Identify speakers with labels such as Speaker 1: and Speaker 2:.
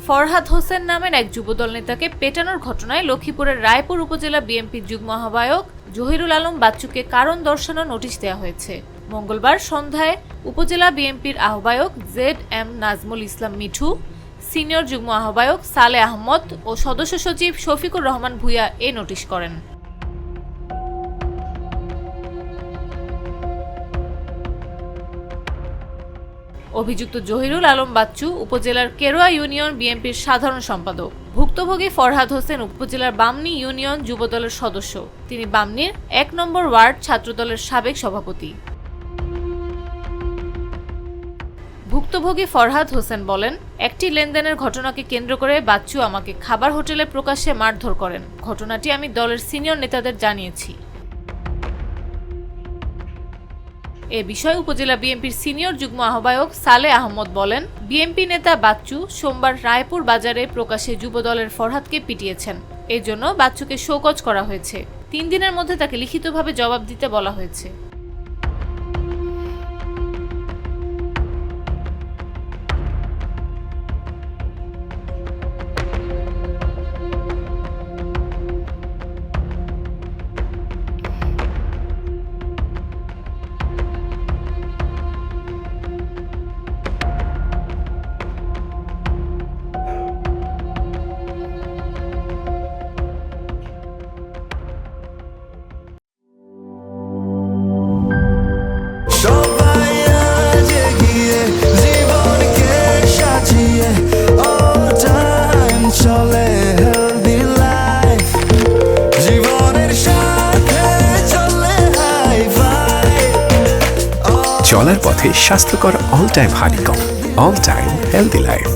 Speaker 1: ফরহাদ হোসেন নামের এক যুবদল নেতাকে পেটানোর ঘটনায় লক্ষ্মীপুরের রায়পুর উপজেলা বিএনপির যুগ্ম আহ্বায়ক জহিরুল আলম বাচ্চুকে কারণ দর্শানোর নোটিশ দেওয়া হয়েছে। মঙ্গলবার সন্ধ্যায় উপজেলা বিএনপির আহ্বায়ক ZM নাজমুল ইসলাম মিঠু, সিনিয়র যুগ্ম আহ্বায়ক সালে আহমদ ও সদস্য সচিব শফিকুর রহমান ভূঁইয়া এ নোটিশ করেন। অভিযুক্ত জহিরুল আলম বাচ্চু উপজেলার কেরোয়া ইউনিয়ন বিএনপির সাধারণ সম্পাদক। ভুক্তভোগী ফরহাদ হোসেন উপজেলার বামনী ইউনিয়ন যুবদলের সদস্য। তিনি বামনীর ১ নম্বর ওয়ার্ড ছাত্রদলের সাবেক সভাপতি। ভুক্তভোগী ফরহাদ হোসেন বলেন, একটি লেনদেনের ঘটনাকে কেন্দ্র করে বাচ্চু আমাকে খাবার হোটেলে প্রকাশ্যে মারধর করেন। ঘটনাটি আমি দলের সিনিয়র নেতাদের জানিয়েছি। এ বিষয়ে উপজেলা বিএনপির সিনিয়র যুগ্ম আহ্বায়ক সালে আহমদ বলেন, বিএনপি নেতা বাচ্চু সোমবার রায়পুর বাজারে প্রকাশ্যে যুবদলের ফরহাদকে পিটিয়েছেন। এজন্য বাচ্চুকে শোকজ করা হয়েছে। ৩ দিনের মধ্যে তাকে লিখিতভাবে জবাব দিতে বলা হয়েছে।
Speaker 2: চলার পথে স্বাস্থ্যকর all time honeycomb, all time healthy life.